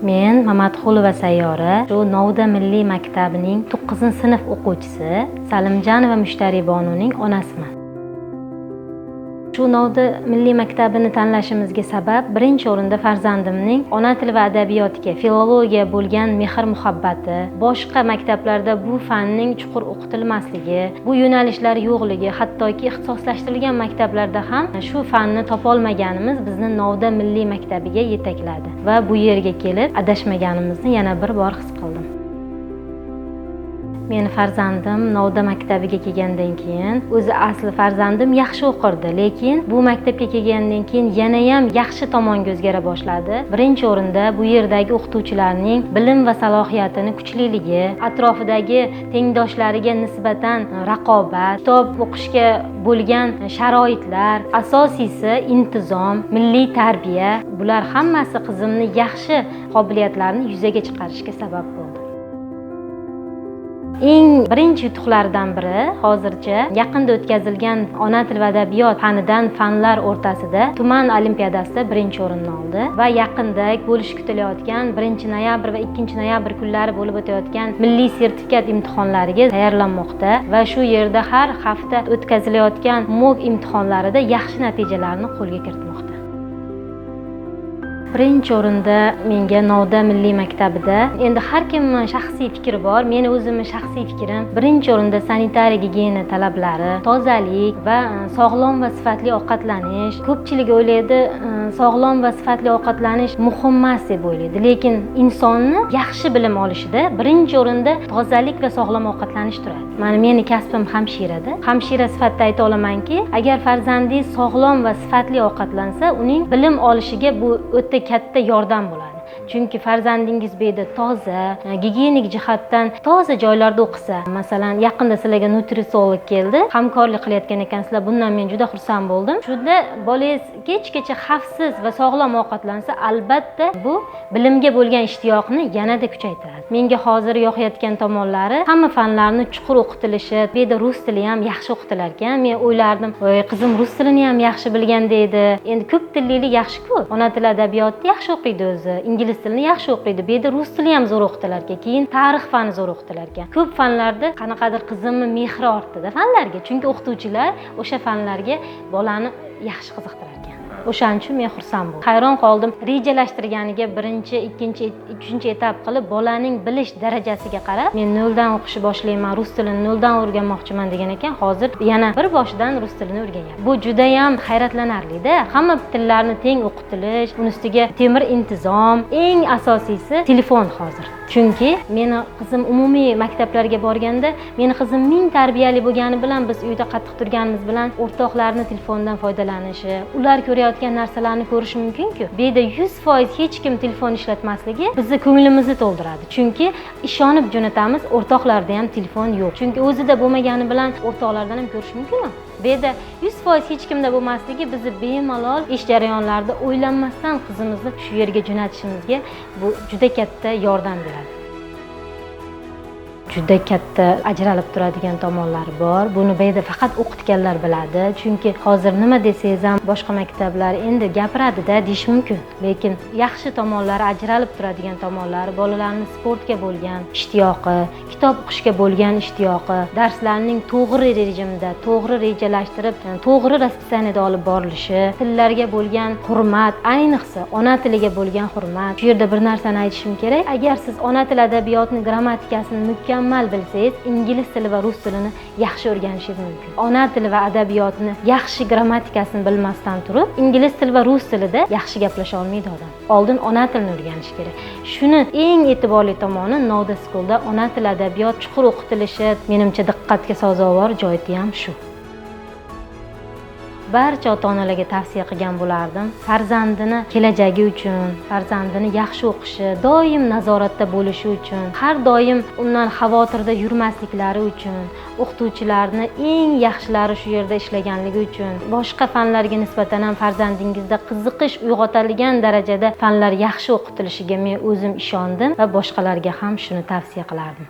Men Mamatqulova Sayyora, shu Novda milliy maktabining 9-sinf o'quvchisi Salimjanova Mushtaribonuning onasiman. Shu Novda milliy maktabini tanlashimizga sabab birinchi o'rinda farzandimning ona tili va adabiyotiga, filologiya bo'lgan mehr-muhabbati, boshqa maktablarda bu fanning chuqur o'qitilmasligi, bu yo'nalishlar yo'qligi, hattoki ixtisoslashtirilgan maktablarda ham shu fanni topolmaganimiz bizni Novda milliy maktabiga yetakladi va bu yerga kelib adashmaganimizni yana bir bor his qildim. Meni farzandim Novda maktabiga kelgandan keyin, o'zi asli farzandim yaxshi o'qirdi, lekin bu maktabga kelgandan keyin yana ham yaxshi tomonga o'zgara boshladi. Birinchi o'rinda bu yerdagi o'qituvchilarning bilim va salohiyatini kuchliligi, atrofidagi tengdoshlariga nisbatan raqobat, kitob o'qishga bo'lgan sharoitlar, asosiysi intizom, milliy tarbiya, bular hammasi qizimni yaxshi qobiliyatlarini yuzaga chiqarishga sabab bo'ldi. Eng birinchi yutuqlardan biri hozircha yaqinda o'tkazilgan ona tili va adabiyot fanidan fanlar o'rtasida tuman olimpiadasida birinchi o'rinni oldi va yaqinda bo'lishi kutilayotgan 1-noyabr va 2-noyabr kunlari bo'lib o'tayotgan milliy sertifikat imtihonlariga tayyorlanmoqda va shu yerda har hafta o'tkazilayotgan MOOC imtihonlarida yaxshi natijalarni qo'lga kiritmoqda. Birinchi o'rinda menga Novda milliy maktabida, endi har kimning shaxsiy fikri bor, meni o'zimning shaxsiy fikrim, birinchi o'rinda sanitariya gigiyena talablari, tozalik va sog'lom va sifatli ovqatlanish. Ko'pchilik o'ylaydi, sog'lom va sifatli ovqatlanish muhim emas deb o'ylaydi, lekin insonni yaxshi bilim olishida birinchi o'rinda tozalik va sog'lom ovqatlanish turadi. Mana meni kasbim hamshirada. Hamshira sifatida ayta olamanki, agar farzandingiz sog'lom va sifatli ovqatlansa, uning bilim olishiga bu o'ta katta yordam bo'ladi. Chunki farzandingiz bu yerda toza, gigiyenik jihatdan toza joylarda o'qisa, masalan, yaqinda sizlarga nutrisolog keldi, hamkorlik qilayotgan ekansizlar, bundan men juda xursand bo'ldim. Shunda bolangiz kechgacha xavfsiz va sog'lom ovqatlansa, albatta bu bilimga bo'lgan ishtiyoqni yanada kuchaytiradi. Menga hozir yoqayotgan tomonlari, hamma fanlarni chuqur o'qitilishi, bu yerda rus tili ham yaxshi o'qitilar ekan. Men o'ylardim, "Voy, qizim rus tilini ham yaxshi bilganda edi." Endi ko'p tillilik yaxshi-ku. Ona tili adabiyotni yaxshi o'qiydi o'zi. Ingliz tilini yaxshi o'qiydi. Bu yerda rus tili ham zo'r o'qitilar ekan. Keyin tarix fani zo'r o'qitilar ekan. Ko'p fanlarda qanaqadir qizimni mehri ortdi-da fanlarga. Chunki o'qituvchilar o'sha fanlarga bolani yaxshi qiziqtirar ekan. O'shaning uchun men xursand bo'ldim. Hayron qoldim. Rejalashtirganiga 1-chi, 2-chi, 3-chi etap qilib bolaning bilish darajasiga qarab, men 0dan o'qishni boshlayman, rus tilini 0dan o'rganmoqchiman degan ekan. Hozir yana bir boshidan rus tilini o'rganyapman. Bu juda ham hayratlanarli-da. Hamma tillarni teng o'qitilish, uning ustiga temir intizom, eng asosiysi telefon hozir. Chunki meni qizim umumiy maktablarga borganda, meni qizim ming tarbiyali bo'lgani bilan biz uyda qattiq turganimiz bilan o'rtoqlarning telefondan foydalanishi, ular ko'rayotgan narsalarni ko'rish mumkin-ku. Bu yerda 100% hech kim telefon ishlatmasligi bizni ko'nglimizni to'ldiradi. Chunki ishonib jo'natamiz, o'rtoqlarda ham telefon yo'q. Chunki o'zida bo'lmagani bilan o'rtoqlardan ham ko'rish mumkin-ku. Bu yerda 100% hech kimda bo'lmasligi bizni bemalol ish jarayonlarida o'ylanmasdan qizimizni shu yerga jo'natishimizga bu juda katta yordam beradi. Juda katta ajralib turadigan tomonlari bor. Buni bu yerda faqat o'qitganlar biladi. Chunki hozir nima desangiz ham boshqa maktablar endi gapiradi-da deyish mumkin. Lekin yaxshi tomonlari, ajralib turadigan tomonlari, bolalarning sportga bo'lgan ishtiyoqi, kitob o'qishga bo'lgan ishtiyoqi, darslarning to'g'ri rejimda, to'g'ri rejalashtirib, to'g'ri raspисаниеda olib borilishi, tillarga bo'lgan hurmat, ayniqsa ona tiliga bo'lgan hurmat. Shu yerda bir narsani aytishim kerak. Agar siz ona tili adabiyotini, grammatikasini mukammal bilsangiz, ingliz tili va rus tilini yaxshi o'rganishingiz mumkin. Ona tili va adabiyotni yaxshi grammatikasini bilmasdan turib, ingliz tili va rus tilida yaxshi gaplasha olmaydi odam. Oldin ona tilini o'rganish kerak. Shuni eng e'tiborli tomoni Novda Schoolda ona tili adabiyot chuqur o'qitilishi, menimcha diqqatga sazovor joyi ham shu. Barcha ota-onalarga tavsiya qilgan bo'lardim. Farzandini kelajagi uchun, farzandini yaxshi o'qishi, doim nazoratda bo'lishi uchun, har doim undan xavotirda yurmasliklari uchun, o'qituvchilarni eng yaxshilari shu yerda ishlaganligi uchun, boshqa fanlarga nisbatan ham farzandingizda qiziqish uyg'otadigan darajada fanlar yaxshi o'qitilishiga men o'zim ishondim va boshqalarga ham shuni tavsiya qilardim.